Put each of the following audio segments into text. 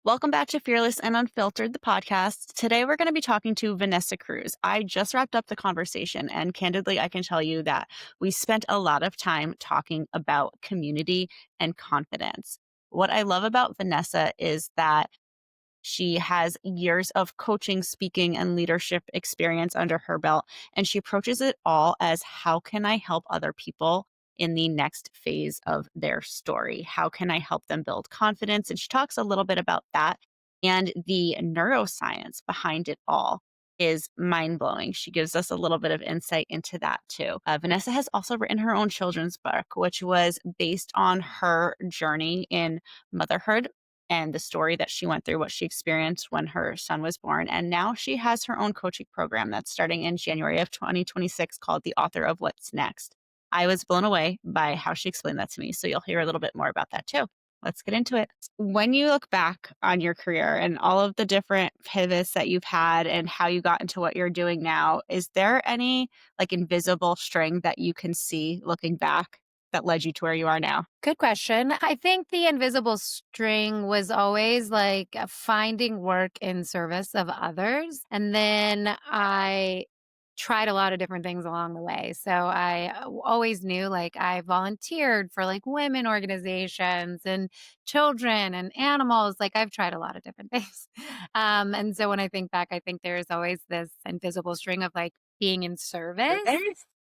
Welcome back to Fearlyss and Unfiltered, the podcast. Today, we're going to be talking to Vanessa Crues. I just wrapped up the conversation, and candidly, I can tell you that we spent a lot of time talking about community and confidence. What I love about Vanessa is that she has years of coaching, speaking, and leadership experience under her belt, and she approaches it all as how can I help other people in the next phase of their story? How can I help them build confidence? And she talks a little bit about that. And the neuroscience behind it all is mind blowing. She gives us a little bit of insight into that too. Vanessa has also written her own children's book, which was based on her journey in motherhood and the story that she went through, what she experienced when her son was born. And now she has her own coaching program that's starting in January of 2026 called The Author of What's Next. I was blown away by how she explained that to me. So you'll hear a little bit more about that too. Let's get into it. When you look back on your career and all of the different pivots that you've had and how you got into what you're doing now, is there any like invisible string that you can see looking back that led you to where you are now? Good question. I think the invisible string was always like finding work in service of others. And then I tried a lot of different things along the way. So I always knew like I volunteered for like women organizations and children and animals. Like I've tried a lot of different things. And so when I think back, I think there's always this invisible string of like being in service.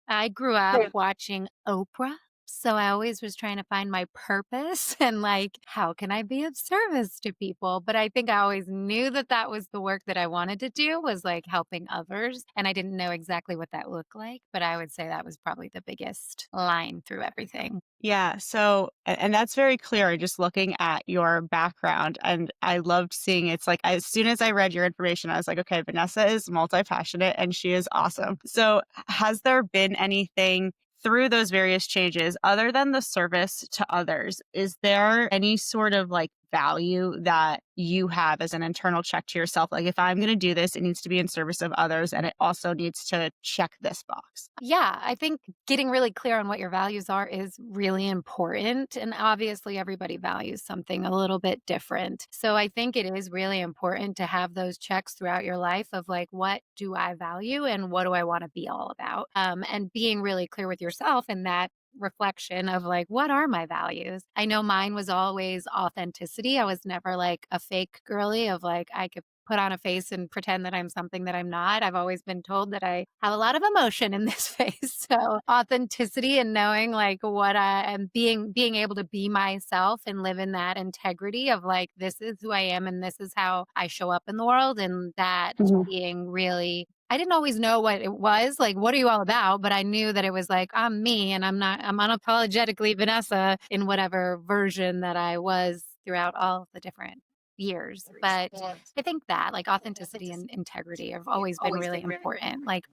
I grew up watching Oprah. So I always was trying to find my purpose and like, how can I be of service to people? But I think I always knew that that was the work that I wanted to do was like helping others. And I didn't know exactly what that looked like, but I would say that was probably the biggest line through everything. Yeah. So, and that's very clear just looking at your background. And I loved seeing it's like, as soon as I read your information, I was like, okay, Vanessa is multi passionate and she is awesome. So, has there been anything through those various changes other than the service to others? Is there any sort of like value that you have as an internal check to yourself? Like, if I'm going to do this, it needs to be in service of others and it also needs to check this box. Yeah, I think getting really clear on what your values are is really important. And obviously, everybody values something a little bit different. So I think it is really important to have those checks throughout your life of like, what do I value and what do I want to be all about? And being really clear with yourself in that reflection of like, what are my values? I know mine was always authenticity. I was never like a fake girly of like, I could put on a face and pretend that I'm something that I'm not. I've always been told that I have a lot of emotion in this face. So authenticity and knowing like what I am being able to be myself and live in that integrity of like this is who I am and this is how I show up in the world and that Mhm. being really I didn't always know what it was, like, what are you all about? But I knew that it was like, I'm me and I'm unapologetically Vanessa in whatever version that I was throughout all of the different years. But I think that like authenticity and integrity have always been really important. Like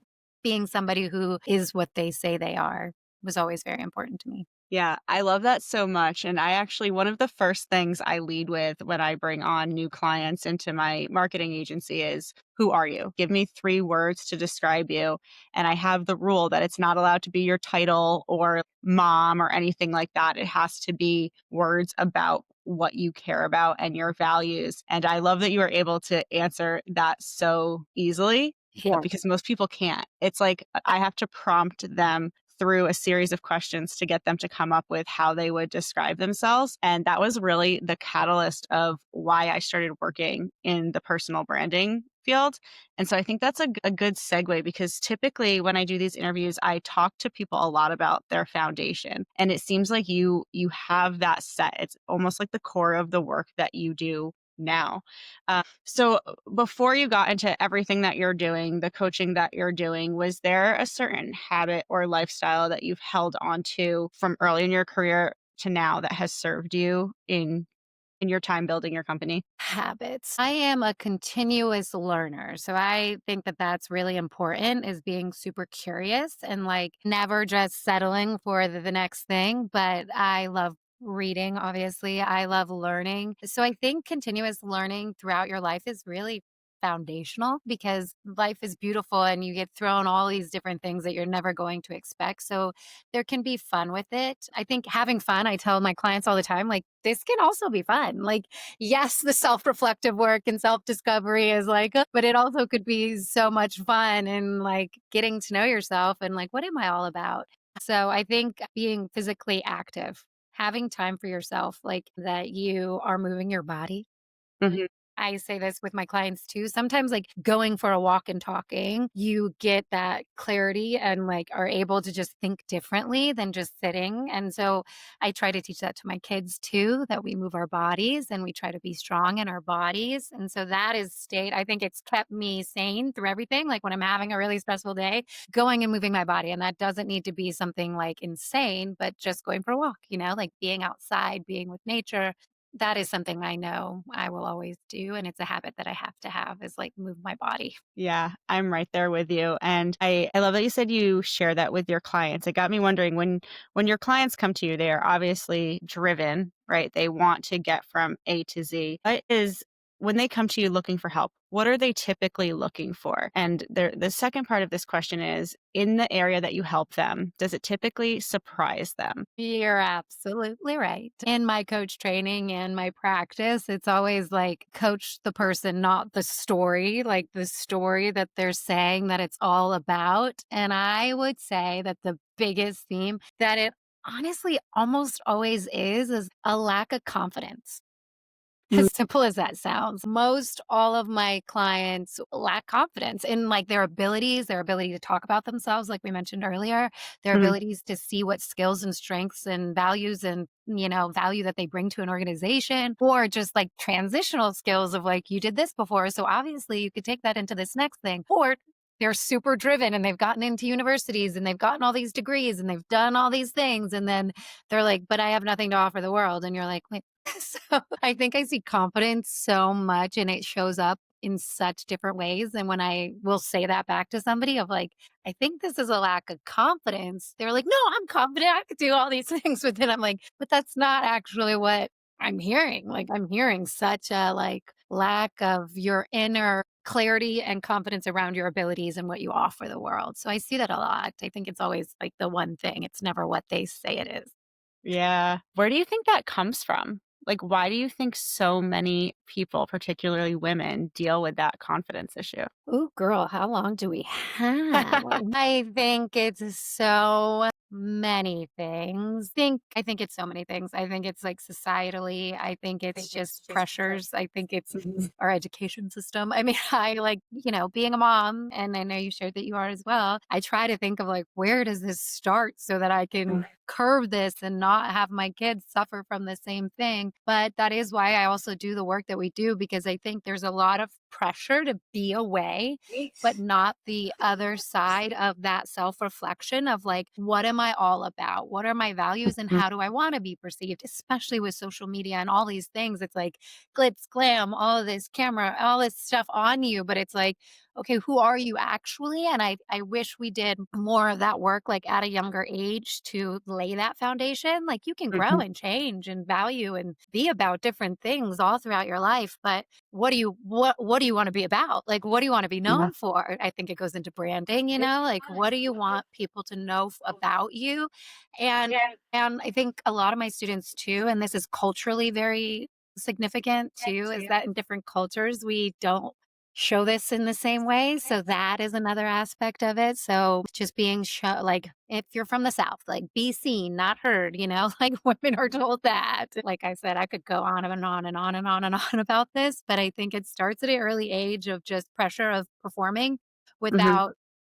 being somebody who is what they say they are was always very important to me. Yeah, I love that so much. And I actually, one of the first things I lead with when I bring on new clients into my marketing agency is, who are you? Give me 3 words to describe you. And I have the rule that it's not allowed to be your title or mom or anything like that. It has to be words about what you care about and your values. And I love that you are able to answer that so easily Yeah. because most people can't. It's like I have to prompt them through a series of questions to get them to come up with how they would describe themselves. And that was really the catalyst of why I started working in the personal branding field. And so I think that's a good segue because typically when I do these interviews, I talk to people a lot about their foundation. And it seems like you have that set. It's almost like the core of the work that you do now. So before you got into everything that you're doing, the coaching that you're doing, was there a certain habit or lifestyle that you've held on to from early in your career to now that has served you in your time building your company? Habits. I am a continuous learner. So I think that that's really important is being super curious and like never just settling for the next thing. But I love reading, obviously. I love learning. So I think continuous learning throughout your life is really foundational because life is beautiful and you get thrown all these different things that you're never going to expect. So there can be fun with it. I think having fun, I tell my clients all the time, like, this can also be fun. Like, yes, the self reflective work and self discovery is like, but it also could be so much fun and like getting to know yourself and like, what am I all about? So I think being physically active, having time for yourself, like that you are moving your body. Mhm. I say this with my clients too. Sometimes, like going for a walk and talking, you get that clarity and like are able to just think differently than just sitting. And so I try to teach that to my kids too, that we move our bodies and we try to be strong in our bodies. And so that is stayed, I think it's kept me sane through everything. Like when I'm having a really stressful day, going and moving my body. And that doesn't need to be something like insane, but just going for a walk, like being outside, being with nature, that is something I know I will always do, and it's a habit that I have to have is, like, move my body. Yeah, I'm right there with you, and I love that you said you share that with your clients. It got me wondering when your clients come to you, they are obviously driven, right? They want to get from A to Z. What is when they come to you looking for help, what are they typically looking for? And the second part of this question is, in the area that you help them, does it typically surprise them? You're absolutely right. In my coach training and my practice, it's always like coach the person, not the story, like the story that they're saying that it's all about. And I would say that the biggest theme that it honestly almost always is a lack of confidence. Mm, As simple as that sounds, most all of my clients lack confidence in like their abilities, their ability to talk about themselves, like we mentioned earlier, their mhm, abilities to see what skills and strengths and values and value that they bring to an organization, or just like transitional skills of like, you did this before. So obviously you could take that into this next thing. Or they're super driven and they've gotten into universities and they've gotten all these degrees and they've done all these things. And then they're like, but I have nothing to offer the world. And you're like, wait, so I think I see confidence so much and it shows up in such different ways. And when I will say that back to somebody of like, I think this is a lack of confidence, they're like, no, I'm confident. I could do all these things. But then I'm like, but that's not actually what I'm hearing. Like I'm hearing such a like lack of your inner clarity and confidence around your abilities and what you offer the world. So I see that a lot. I think it's always like the one thing. It's never what they say it is. yeah. Where do you think that comes from? Like, why do you think so many people, particularly women, deal with that confidence issue? Ooh, girl, how long do we have? I think it's so many things. I think it's so many things. I think it's like societally. I think it's just pressures. I think it's Mhm, our education system. I mean, I like, being a mom, and I know you shared that you are as well. I try to think of like, where does this start so that I can curb this and not have my kids suffer from the same thing. But that is why I also do the work that we do because I think there's a lot of pressure to be away, but not the other side of that self reflection of like, what am I all about? What are my values and mhm, how do I want to be perceived, especially with social media and all these things? It's like glitz, glam, all of this camera, all this stuff on you, but it's like, okay, who are you actually? And I wish we did more of that work like at a younger age to lay that foundation. Like you can grow mhm. and change and value and be about different things all throughout your life, but what do you want to be about? Like what do you want to be Yeah. known for? I think it goes into branding, like what do you want people to know about you? And and I think a lot of my students too, and this is culturally very significant too, is that in different cultures we don't show this in the same way. So that is another aspect of it. So just being like if you're from the South, like be seen, not heard, like women are told that. Like I said, I could go on and on and on and on and on about this, but I think it starts at an early age of just pressure of performing Mhm. without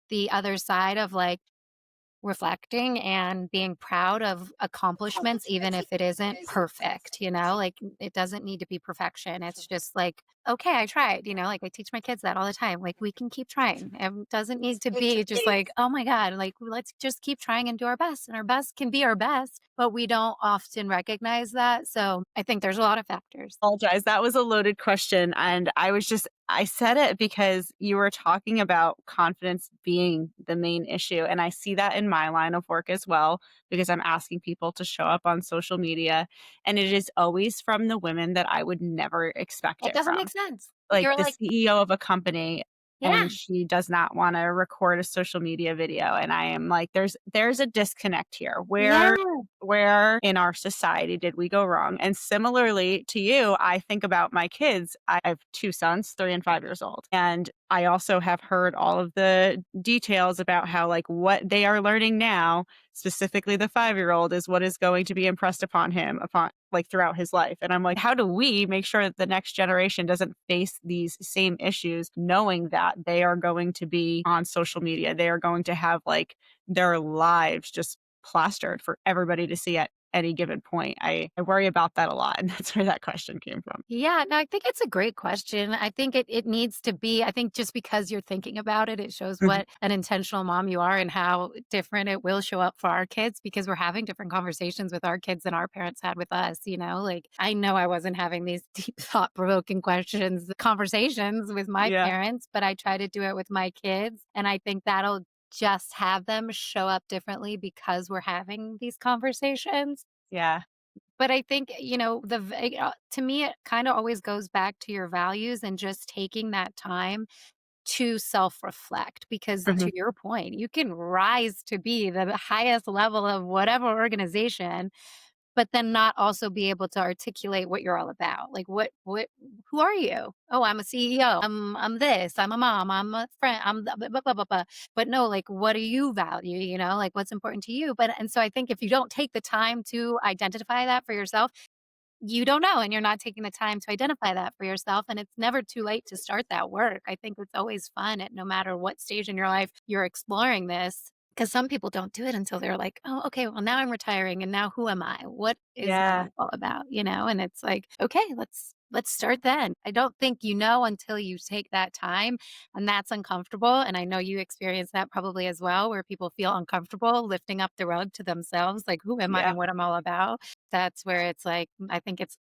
the other side of like reflecting and being proud of accomplishments, even if it isn't perfect, like it doesn't need to be perfection. It's just like, okay, I tried, like I teach my kids that all the time. Like we can keep trying. It doesn't need to be just like, oh my God, like let's just keep trying and do our best. And our best can be our best, but we don't often recognize that. So I think there's a lot of factors. Apologize. That was a loaded question, and I was just I said it because you were talking about confidence being the main issue, and I see that in my line of work as well, because I'm asking people to show up on social media, and it is always from the women that I would never expect It it doesn't from. make sense. Like You're the like, CEO of a company, yeah, and she does not wanna record a social media video, and I am like, there's a disconnect here. yeah, Where in our society did we go wrong? And similarly to you, I think about my kids. I have 2 sons, 3 and 5 years old, and I also have heard all of the details about how, like, what they are learning now, specifically the 5-year-old, is what is going to be impressed upon him upon like, throughout his life, and I'm like, "How do we make sure that the next generation doesn't face these same issues knowing that they are going to be on social media? They are going to have, like, their lives just plastered for everybody to see at any given point." I worry about that a lot, and that's where that question came from. yeah. No, I think it's a great question. I think it needs to be, I think just because you're thinking about it, it shows Mhm. what an intentional mom you are and how different it will show up for our kids because we're having different conversations with our kids than our parents had with us, you know? Like, I know I wasn't having these deep, thought provoking questions, conversations with my Yeah, parents, but I try to do it with my kids. And I think that'll just have them show up differently because we're having these conversations. yeah, But I think, to me, it kinda always goes back to your values and just taking that time to self-reflect because mhm, to your point, you can rise to be the highest level of whatever organization, but then not also be able to articulate what you're all about. Like, what who are you? "Oh, I'm a CEO. I'm this. I'm a mom. I'm a friend. I'm the blah, blah, blah, blah, blah." But no, like, what do you value, you know? Like, what's important to you? But and so I think if you don't take the time to identify that for yourself, you don't know, and you're not taking the time to identify that for yourself, and it's never too late to start that work. I think it's always fun at no matter what stage in your life you're exploring this, because some people don't do it until they're like, "Oh, okay, well, now I'm retiring, and now who am I? What is my yeah, life all about?" You know? And it's like, "Okay, let's start then." I don't think you know until you take that time, and that's uncomfortable, and I know you experience that probably as well, where people feel uncomfortable lifting up the rug to themselves, like, "Who am I yeah, and what I'm all about?" That's where it's like, I think it's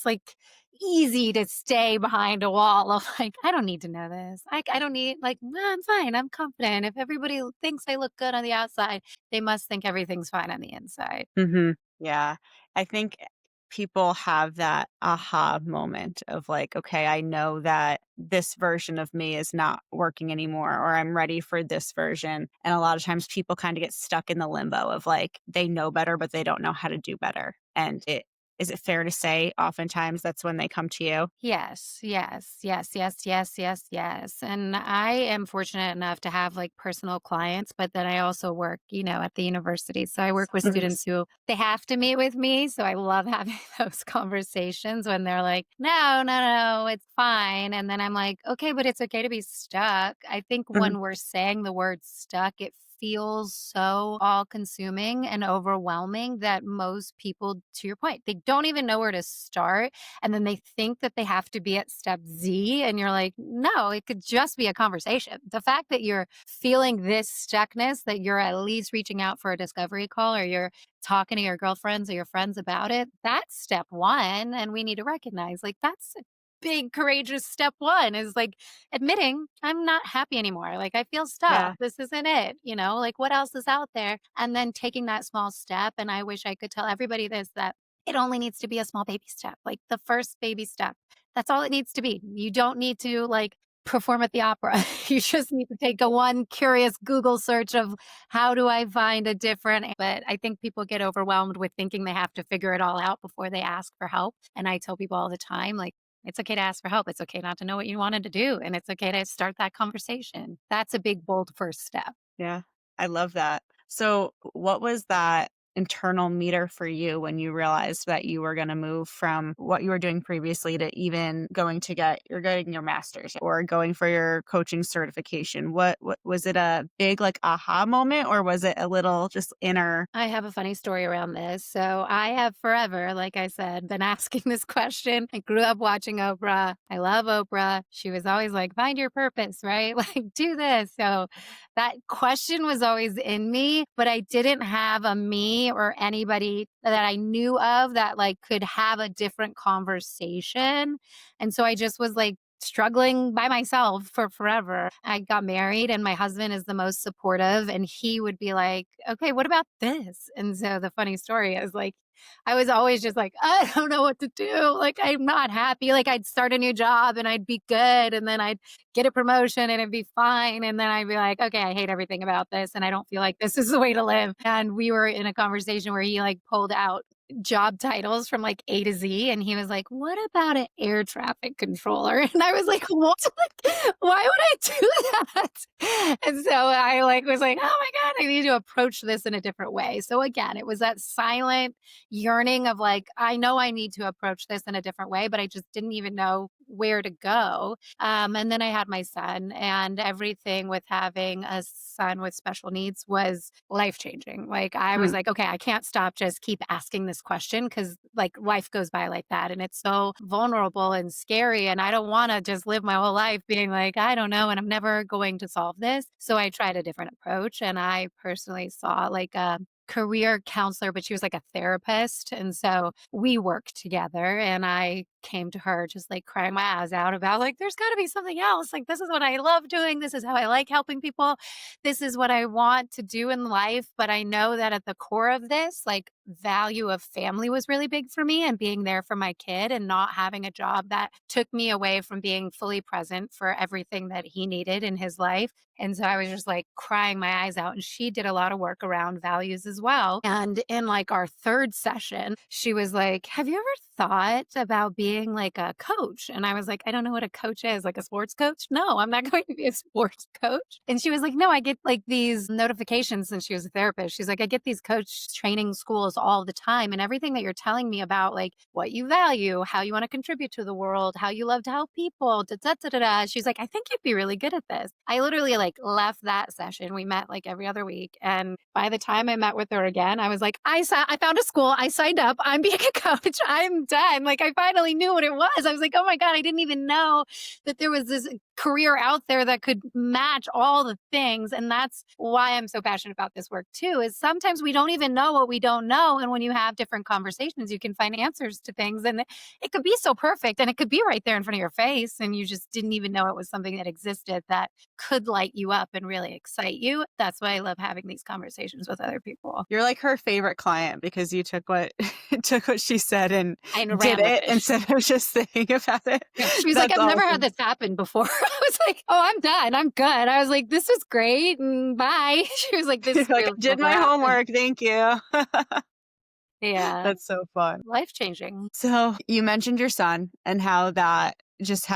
like easy to stay behind a wall of like, "I don't need to know this. I don't need like, no, I'm fine. I'm confident. If everybody thinks I look good on the outside, they must think everything's fine on the inside." mhm, yeah. I think people have that aha moment of like, "Okay, I know that this version of me is not working anymore, or I'm ready for this version." And a lot of times people kinda get stuck in the limbo of like, they know better, but they don't know how to do better. And it is it fair to say oftentimes that's when they come to you? Yes, yes, yes, yes, yes, yes, yes. And I am fortunate enough to have like personal clients, but then I also work, at the university. So I work with Mhm. students who they have to meet with me. So I love having those conversations when they're like, no, no, no, it's fine. And then I'm like, okay, but it's okay to be stuck. I think Mhm. when we're saying the word stuck, it feels so all consuming and overwhelming that most people, to your point, they don't even know where to start and then they think that they have to be at step Z. And you're like, no, it could just be a conversation. The fact that you're feeling this stuckness, that you're at least reaching out for a discovery call or you're talking to your girlfriends or your friends about it, that's step one. And we need to recognize like that's a big courageous step one is like admitting I'm not happy anymore. Like I feel stuck. Yeah, This isn't it. Like what else is out there? And then taking that small step. And I wish I could tell everybody this that it only needs to be a small baby step, like the first baby step. That's all it needs to be. You don't need to like perform at the opera. You just need to take a one curious Google search of how do I find a different, but I think people get overwhelmed with thinking they have to figure it all out before they ask for help. And I tell people all the time, like, it's okay to ask for help. It's okay not to know what you wanted to do. And it's okay to start that conversation. That's a big, bold first step. yeah. I love that. So, what was that internal meter for you when you realized that you were gonna move from what you were doing previously to even you're getting your master's or going for your coaching certification? What was it, a big, like, aha moment, or was it a little just inner? I have a funny story around this. So I have forever, like I said, been asking this question. I grew up watching Oprah. I love Oprah. She was always like, find your purpose, right? Like, do this. So that question was always in me, but I didn't have a me or anybody that I knew of that like could have a different conversation. And so I just was like, struggling by myself for forever. I got married and my husband is the most supportive and he would be like, "Okay, what about this?" And so the funny story is like I was always just like, "I don't know what to do. Like I'm not happy." Like I'd start a new job and I'd be good and then I'd get a promotion and it'd be fine and then I'd be like, "Okay, I hate everything about this and I don't feel like this is the way to live." And we were in a conversation where he like pulled out job titles from like A to Z. And he was like, "What about an air traffic controller?" And I was like, "What? Like, why would I do that?" And so I like was like, "Oh my God, I need to approach this in a different way." So again, it was that silent yearning of like, I know I need to approach this in a different way, but I just didn't even know where to go. And then I had my son, and everything with having a son with special needs was life changing. Like, I was Mm. like, okay, I can't stop, just keep asking this question because, like, life goes by like that. And it's so vulnerable and scary. And I don't want to just live my whole life being like, I don't know, and I'm never going to solve this. So I tried a different approach. And I personally saw like a career counselor, but she was like a therapist. And so we worked together and I came to her just like crying my eyes out about like, there's got to be something else. Like, this is what I love doing. This is how I like helping people. This is what I want to do in life. But I know that at the core of this, like, value of family was really big for me and being there for my kid and not having a job that took me away from being fully present for everything that he needed in his life. And so I was just like crying my eyes out. And she did a lot of work around values as well. And in like our third session, she was like, "Have you ever thought about being like a coach?" And I was like, "I don't know what a coach is, like a sports coach. No, I'm not going to be a sports coach." And she was like, "No, I get like these notifications," since she was a therapist. She's like, "I get these coach training schools all the time. And everything that you're telling me about like what you value, how you want to contribute to the world, how you love to help people, da, da, da, da, da." She's like, "I think you'd be really good at this." I literally like left that session. We met like every other week. And by the time I met with her again, I was like, I found a school. I signed up. I'm being a coach. I'm done. Like, I finally knew what it was. I was like, oh my God, I didn't even know that there was this career out there that could match all the things. And that's why I'm so passionate about this work too, is sometimes we don't even know what we don't know. And when you have different conversations, you can find answers to things. And it could be so perfect and it could be right there in front of your face. And you just didn't even know it was something that existed that could light you up and really excite you. That's why I love having these conversations with other people. You're like her favorite client because you took what took what she said and And did ran with it it. instead of just thinking about it. Yeah, she was like, That's "I've never had awesome. this happen before." I was like, "Oh, I'm done. I'm good." I was like, "This was great. And bye." She was like, "This You're is like, really "I did never my happened." homework, thank you." Yeah. That's so fun. Life changing. So, you mentioned your son and how that just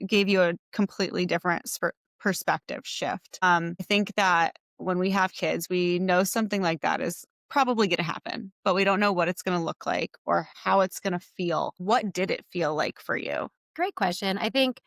gave you a completely different perspective shift. I think that when we have kids, we know something like that is probably going to happen, but we don't know what it's going to look like or how it's going to feel. What did it feel like for you? Great question. I think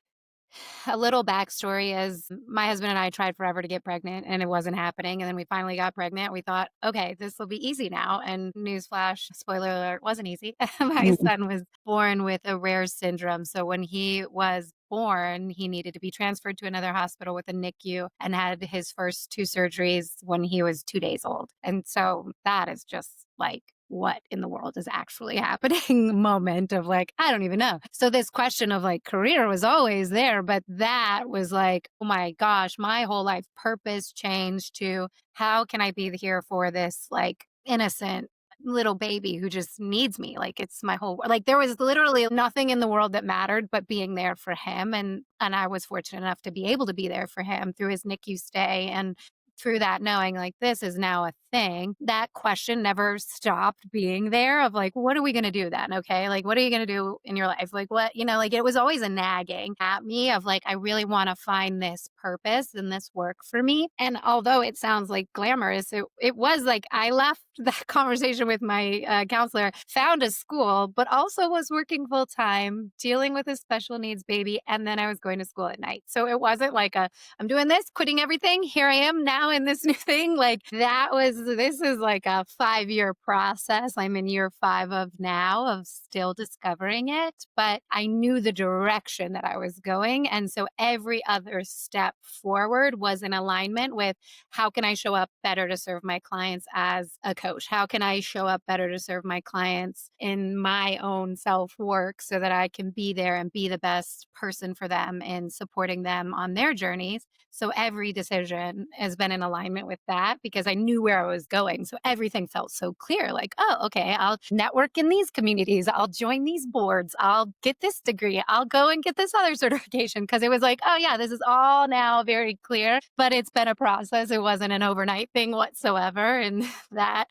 a little backstory is my husband and I tried forever to get pregnant and it wasn't happening. And then we finally got pregnant. We thought, okay, this will be easy now. And newsflash, spoiler alert, wasn't easy. My son was born with a rare syndrome. So when he was born, he needed to be transferred to another hospital with a NICU and had his first two surgeries when he was 2 days old. And so that is just like, what in the world is actually happening moment of like, I don't even know. So this question of like career was always there, but that was like, oh my gosh, my whole life purpose changed to how can I be here for this like innocent little baby who just needs me. Like it's my whole like there was literally nothing in the world that mattered but being there for him. And I was fortunate enough to be able to be there for him through his NICU stay and through that knowing like this is now a thing. That question never stopped being there of like, what are we going to do then? Okay. Like, what are you going to do in your life? Like, what, like it was always a nagging at me of like, I really want to find this purpose and this work for me. And although it sounds like glamorous, it was like I left that conversation with my counselor, found a school, but also was working full time, dealing with a special needs baby. And then I was going to school at night. So it wasn't like I'm doing this, quitting everything. Here I am now now in this new thing. Like this is like a 5-year process. I'm in year 5 of now of still discovering it, but I knew the direction that I was going. And so every other step forward was in alignment with how can I show up better to serve my clients as a coach? How can I show up better to serve my clients in my own self work so that I can be there and be the best person for them and supporting them on their journeys? So every decision has been in alignment with that because I knew where I was going. So everything felt so clear like, oh, okay, I'll network in these communities. I'll join these boards. I'll get this degree. I'll go and get this other certification. Cause it was like, oh, yeah, this is all now very clear, but it's been a process. It wasn't an overnight thing whatsoever. And that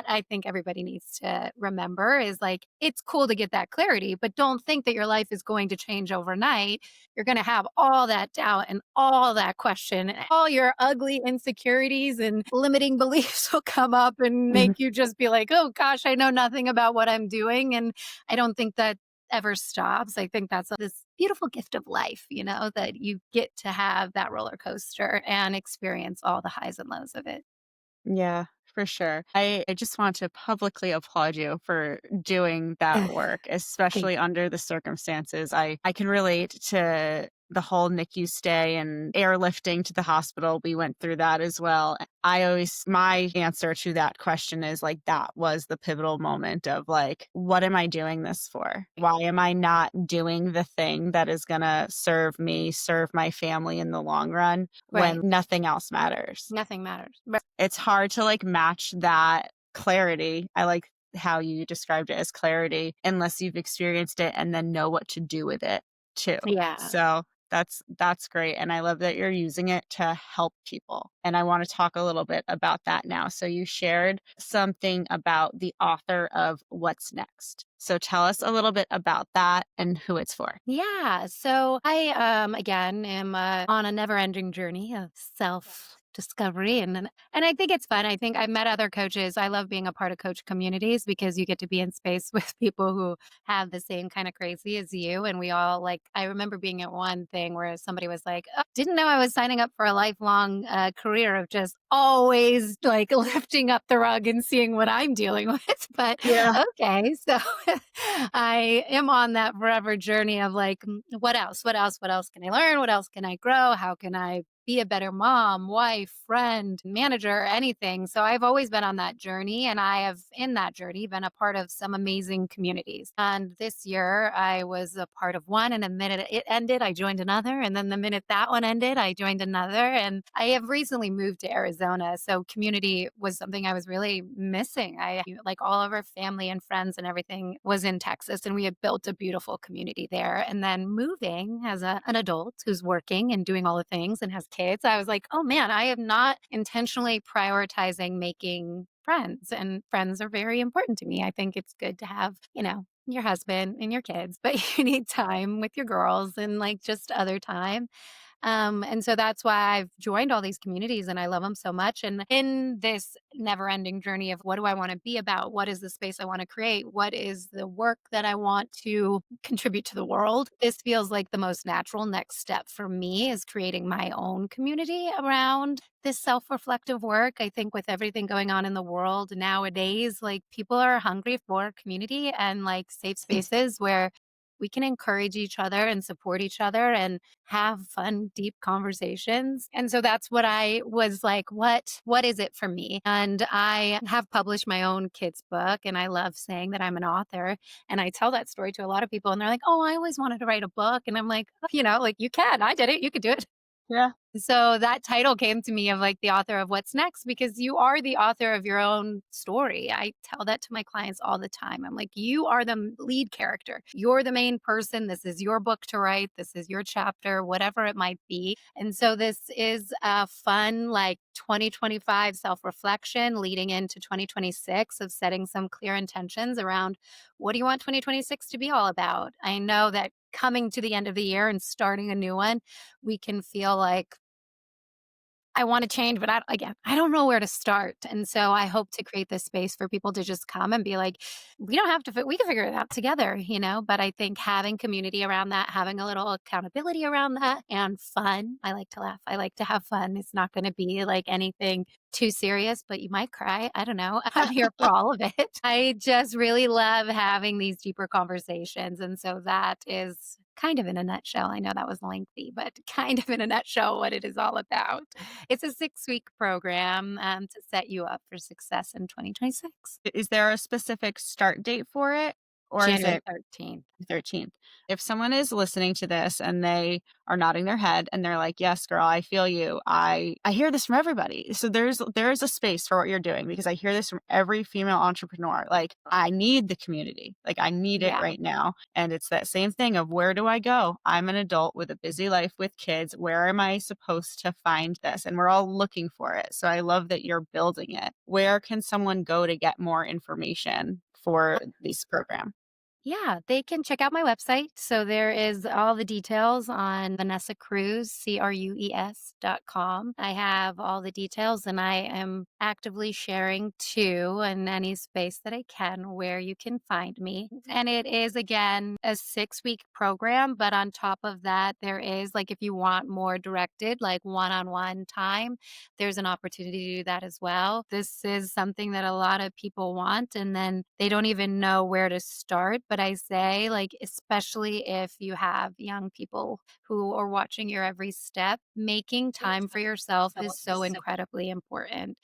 I think everybody needs to remember is like, it's cool to get that clarity, but don't think that your life is going to change overnight. You're going to have all that doubt and all that question, and all your ugly insecurities and limiting beliefs will come up and make Mhm. you just be like, oh gosh, I know nothing about what I'm doing. And I don't think that ever stops. I think that's this beautiful gift of life, that you get to have that roller coaster and experience all the highs and lows of it. Yeah, for sure. I just want to publicly applaud you for doing that work, Thank especially you. under the circumstances. I can relate to the whole NICU stay and airlifting to the hospital. We went through that as well. My answer to that question is like, that was the pivotal moment of like, what am I doing this for? Why am I not doing the thing that is going to serve me, serve my family in the long run when Right. nothing else matters? Nothing matters. Right. It's hard to, like, match that clarity. I like how you described it as clarity unless you've experienced it and then know what to do with it too. Yeah. So, that's great, and I love that you're using it to help people, and I wanna talk a little bit about that now. So you shared something about the author of What's Next. So tell us a little bit about that and who it's for. Yeah. So I, again, am on a never-ending journey of self-discovery, and I think it's fun. I think I've met other coaches. I love being a part of coach communities because you get to be in space with people who have the same kind of crazy as you, and we all like. I remember being at one thing where somebody was like, oh, "Didn't know I was signing up for a lifelong career of just always like lifting up the rug and seeing what I'm dealing with." But Yeah. okay, so I am on that forever journey of like, what else? What else? What else can I learn? What else can I grow? How can I be a better mom, wife, friend, manager, anything? So I've always been on that journey. And I have, in that journey, been a part of some amazing communities. And this year, I was a part of one. And the minute it ended, I joined another. And then the minute that one ended, I joined another. And I have recently moved to Arizona. So community was something I was really missing. Like all of our family and friends and everything was in Texas, and we had built a beautiful community there. And then moving as an adult who's working and doing all the things and has kids, I was like, oh man, I am not intentionally prioritizing making friends. And friends are very important to me. I think it's good to have, your husband and your kids, but you need time with your girls and like just other time. And so that's why I've joined all these communities and I love them so much. And in this never ending journey of what do I want to be about? What is the space I want to create? What is the work that I want to contribute to the world? This feels like the most natural next step for me is creating my own community around this self reflective work. I think with everything going on in the world nowadays, like people are hungry for community and like safe spaces where we can encourage each other and support each other and have fun, deep conversations. And so that's what I was like, what is it for me? And I have published my own kids book and I love saying that I'm an author. And I tell that story to a lot of people and they're like, oh, I always wanted to write a book. And I'm like, "Oh, like you can. I did it. You could do it." Yeah. So that title came to me of like the author of What's Next because you are the author of your own story. I tell that to my clients all the time. I'm like, you are the lead character. You're the main person. This is your book to write. This is your chapter, whatever it might be. And so this is a fun, like 2025 self reflection leading into 2026 of setting some clear intentions around what do you want 2026 to be all about? I know that coming to the end of the year and starting a new one, we can feel like I want to change, but again, I don't know where to start. And so I hope to create this space for people to just come and be like, we don't have to, we can figure it out together, But I think having community around that, having a little accountability around that and fun. I like to laugh. I like to have fun. It's not going to be like anything too serious, but you might cry. I don't know. I'm here for all of it. I just really love having these deeper conversations. And so that is kind of in a nutshell. I know that was lengthy, but kind of in a nutshell what it is all about. It's a 6-week program to set you up for success in 2026. Is there a specific start date for it, or is January it 13th. 13th? If someone is listening to this and they are nodding their head and they're like, "Yes, girl, I feel you. I hear this from everybody." So there's a space for what you're doing, because I hear this from every female entrepreneur. Like, I need the community. Like, I need it Yeah. right now. And it's that same thing of, where do I go? I'm an adult with a busy life with kids. Where am I supposed to find this? And we're all looking for it. So I love that you're building it. Where can someone go to get more information for this program? Yeah, they can check out my website. So there is all the details on Vanessa Crues, CRUES.com. I have all the details and I am actively sharing too in any space that I can where you can find me. And it is again a 6-week program, but on top of that, there is like if you want more directed, like one-on-one time, there's an opportunity to do that as well. This is something that a lot of people want and then they don't even know where to start. But I say, like, especially if you have young people who are watching your every step, making time for yourself is so incredibly important.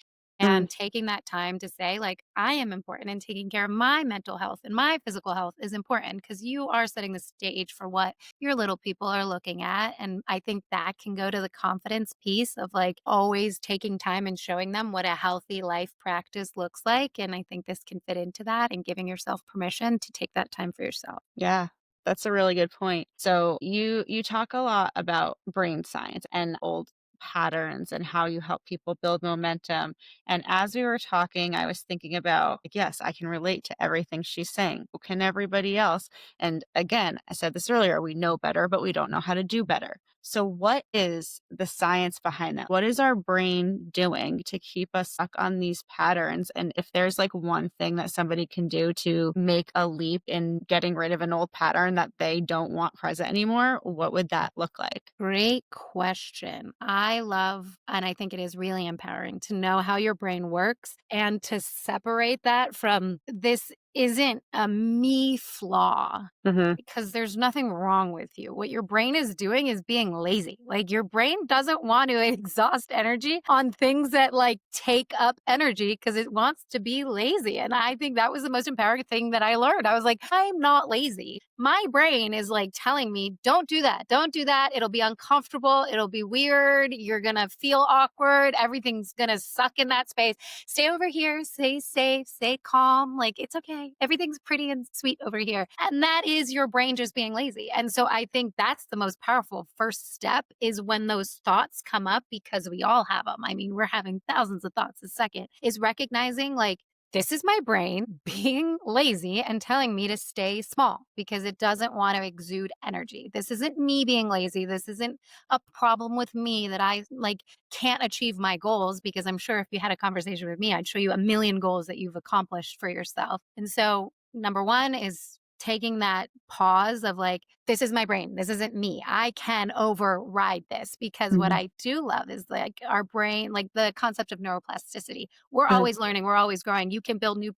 Mm, And taking that time to say, like, I am important and taking care of my mental health and my physical health is important because you are setting the stage for what your little people are looking at. And I think that can go to the confidence piece of like always taking time and showing them what a healthy life practice looks like. And I think this can fit into that and giving yourself permission to take that time for yourself. yeah, that's a really good point. So you talk a lot about brain science and old patterns and how you help people build momentum. And as we were talking, I was thinking about, like, yes, I can relate to everything she's saying. Well, can everybody else? And again, I said this earlier, we know better, but we don't know how to do better. So what is the science behind that? What is our brain doing to keep us stuck on these patterns? And if there's like one thing that somebody can do to make a leap in getting rid of an old pattern that they don't want present anymore, what would that look like? Great question. I love, and I think it is really empowering to know how your brain works and to separate that from this isn't a me flaw Hmm. because there's nothing wrong with you. What your brain is doing is being lazy. Like your brain doesn't want to exhaust energy on things that like take up energy because it wants to be lazy. And I think that was the most empowering thing that I learned. I was like, I'm not lazy. My brain is like telling me, don't do that. Don't do that. It'll be uncomfortable. It'll be weird. You're going to feel awkward. Everything's going to suck in that space. Stay over here. Stay safe. Stay calm. Like, it's okay. Everything's pretty and sweet over here. And that is your brain just being lazy. And so I think that's the most powerful first step is when those thoughts come up because we all have them. I mean, we're having thousands of thoughts a second, is recognizing like, this is my brain being lazy and telling me to stay small because it doesn't want to exude energy. This isn't me being lazy. This isn't a problem with me that I like can't achieve my goals because I'm sure if you had a conversation with me, I'd show you a million goals that you've accomplished for yourself. And so, number one is taking that pause of like, this is my brain. This isn't me. I can override this because what Hmm. I do love is like our brain, like the concept of neuroplasticity. We're always learning, we're always growing. You can build new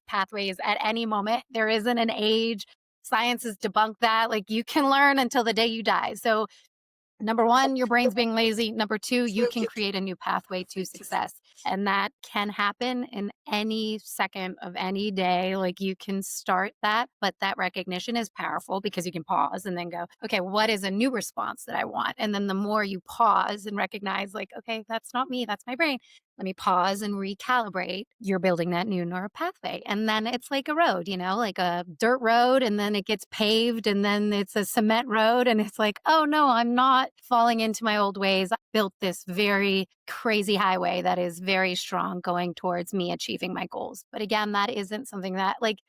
pathways at any moment. There isn't an age. Science has debunked that. Like you can learn until the day you die. So number one, your brain's being lazy. Number two, you can create a new pathway to success. And that can happen in any second of any day. Like you can start that, but that recognition is powerful because you can pause and then go, okay, what is a new response that I want? And then the more you pause and recognize, like, okay, that's not me, that's my brain. Let me pause and recalibrate. You're building that new neural pathway. And then it's like a road, like a dirt road, and then it gets paved, and then it's a cement road. And it's like, oh no, I'm not falling into my old ways. I built this very crazy highway that is very strong going towards me achieving my goals. But again, that isn't something that like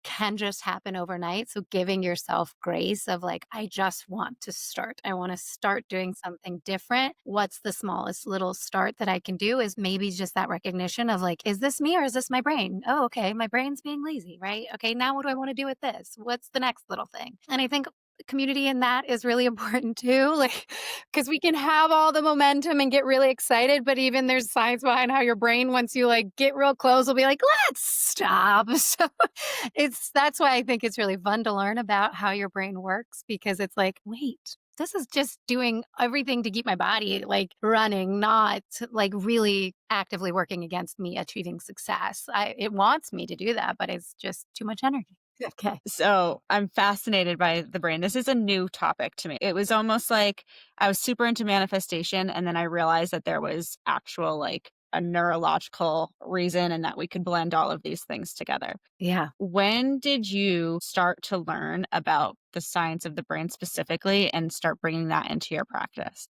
can just happen overnight. So giving yourself grace of like, I just want to start. I want to start doing something different. What's the smallest little start that I can do is maybe just that recognition of like, is this me or is this my brain? Oh, okay. My brain's being lazy, right? Okay. Now what do I want to do with this? What's the next little thing? And I think community in that is really important too. Like, because we can have all the momentum and get really excited, but even there's science behind how your brain, once you like get real close, will be like, let's stop. So it's that's why I think it's really fun to learn about how your brain works because it's like, wait, this is just doing everything to keep my body like running, not like really actively working against me achieving success. It wants me to do that, but it's just too much energy. Okay. So I'm fascinated by the brain. This is a new topic to me. It was almost like I was super into manifestation, and then I realized that there was actual, like, a neurological reason and that we could blend all of these things together. Yeah. When did you start to learn about the science of the brain specifically and start bringing that into your practice?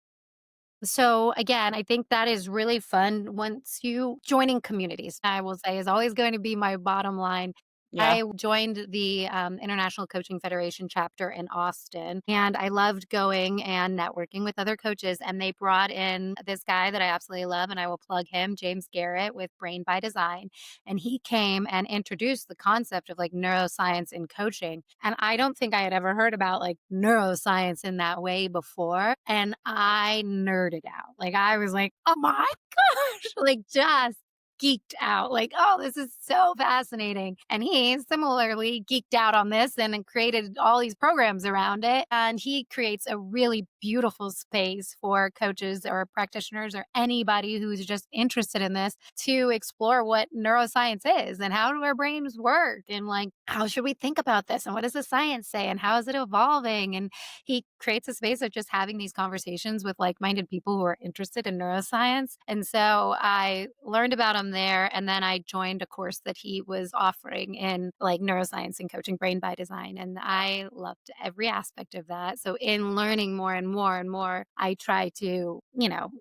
So again, I think that is really fun once you joining communities. I will say is always going to be my bottom line. Yeah. I joined the International Coaching Federation chapter in Austin, and I loved going and networking with other coaches. And they brought in this guy that I absolutely love, and I will plug him, James Garrett, with Brain by Design. And he came and introduced the concept of like neuroscience in coaching. And I don't think I had ever heard about like neuroscience in that way before. And I nerded out. Like I was like, oh my gosh, like just geeked out. Like, oh, this is so fascinating. And he similarly geeked out on this and then created all these programs around it. And he creates a really beautiful space for coaches or practitioners or anybody who's just interested in this to explore what neuroscience is and how do our brains work and like how should we think about this and what does the science say and how is it evolving and he creates a space of just having these conversations with like-minded people who are interested in neuroscience. And so I learned about him there and then I joined a course that he was offering in like neuroscience and coaching brain by design and I loved every aspect of that. So in learning more and more and more, I try to,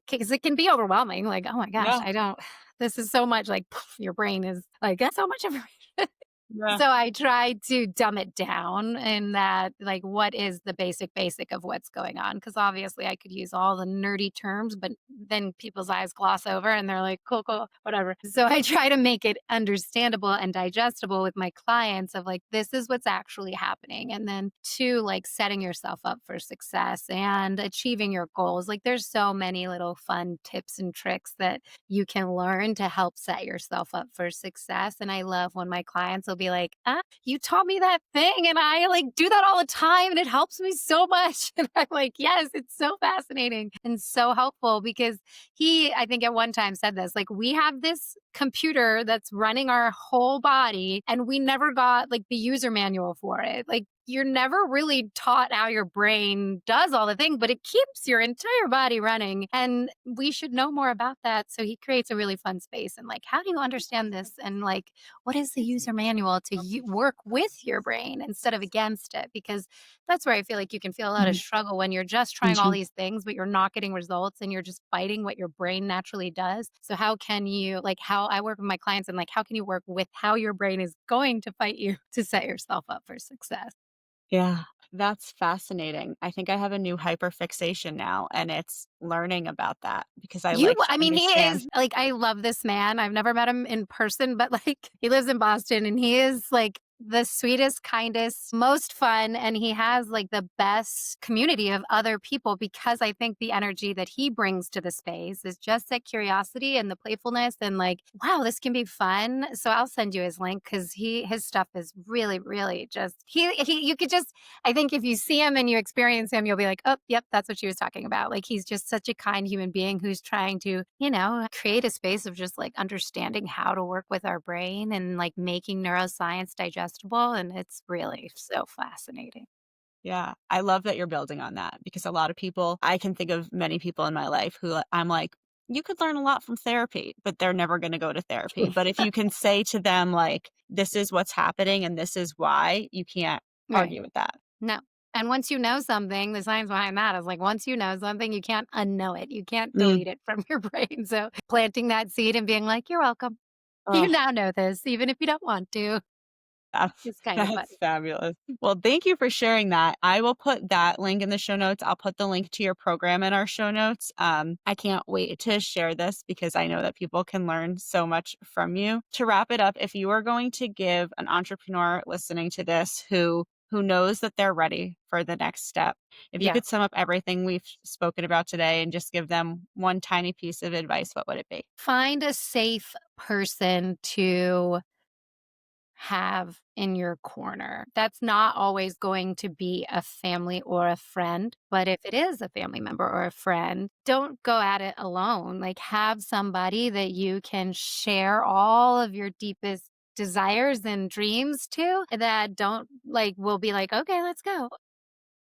cuz it can be overwhelming like, oh my gosh, Yeah. I don't this is so much like poof, your brain is like that's so much information. Yeah. So I tried to dumb it down in that, like, what is the basic of what's going on? Because obviously I could use all the nerdy terms, but then people's eyes gloss over and they're like, cool, cool, whatever. So I try to make it understandable and digestible with my clients of like, this is what's actually happening. And then two, like setting yourself up for success and achieving your goals. Like there's so many little fun tips and tricks that you can learn to help set yourself up for success. And I love when my clients will be like, you taught me that thing and I like do that all the time and it helps me so much. And I'm like, yes, it's so fascinating and so helpful because I think at one time said this, like, we have this computer that's running our whole body and we never got like the user manual for it. Like, you're never really taught how your brain does all the things, but it keeps your entire body running. And we should know more about that. So he creates a really fun space. And like, how do you understand this? And like, what is the user manual to work with your brain instead of against it? Because that's where I feel like you can feel a lot of Mhm. struggle when you're just trying all Mhm. these things, but you're not getting results and you're just fighting what your brain naturally does. So how can you like how I work with my clients and like how can you work with how your brain is going to fight you to set yourself up for success? Yeah, that's fascinating. I think I have a new hyperfixation now, and it's learning about that because I like to I mean, he understand. is like, I love this man. I've never met him in person, but like, he lives in Boston and he is like the sweetest, kindest, most fun. And he has like the best community of other people because I think the energy that he brings to the space is just that curiosity and the playfulness and like, wow, this can be fun. So I'll send you his link because his stuff is really, really just, you could just, I think if you see him and you experience him, you'll be like, oh, yep, that's what she was talking about. Like he's just such a kind human being who's trying to, create a space of just like understanding how to work with our brain and like making neuroscience digestible. And it's really so fascinating. Yeah, I love that you're building on that because a lot of people I can think of many people in my life who I'm like, "You could learn a lot from therapy," but they're never gonna go to therapy. But if you can say to them, like, "This is what's happening and this is why," you can't Right. argue with that. No. And once you know something, the science behind that is like once you know something, you can't unknow it. You can't Mm. delete it from your brain. So planting that seed and being like, you're welcome. You Oh, now know this, even if you don't want to. That's It's kind of that's funny. fabulous. Well, thank you for sharing that. I will put that link in the show notes. I'll put the link to your program in our show notes. I can't wait to share this because I know that people can learn so much from you. To wrap it up, if you are going to give an entrepreneur listening to this who knows that they're ready for the next step, if you Yeah. could sum up everything we've spoken about today and just give them one tiny piece of advice, what would it be? Find a safe person to have in your corner. That's not always going to be a family or a friend, but if it is a family member or a friend, don't go at it alone. Like, have somebody that you can share all of your deepest desires and dreams to, that don't like will be like, "Okay, let's go."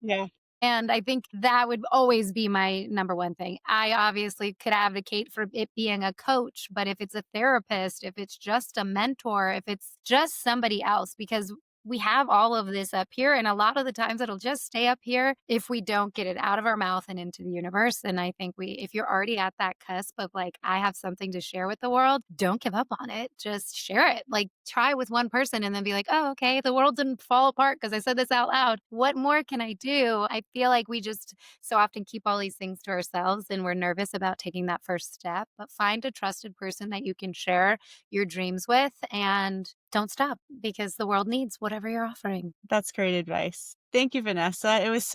Yeah. And I think that would always be my number one thing. I obviously could advocate for it being a coach, but if it's a therapist, if it's just a mentor, if it's just somebody else, because we have all of this up here. And a lot of the times it'll just stay up here if we don't get it out of our mouth and into the universe. And I think if you're already at that cusp of like, I have something to share with the world, don't give up on it. Just share it. Like, try with one person and then be like, oh, okay, the world didn't fall apart because I said this out loud. What more can I do? I feel like we just so often keep all these things to ourselves and we're nervous about taking that first step. But find a trusted person that you can share your dreams with and don't stop because the world needs whatever you're offering. That's great advice. Thank you, Vanessa. It was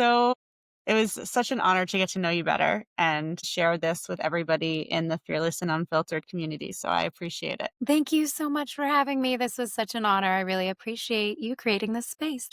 such an honor to get to know you better and share this with everybody in the Fearless and Unfiltered community. So I appreciate it. Thank you so much for having me. This was such an honor. I really appreciate you creating this space.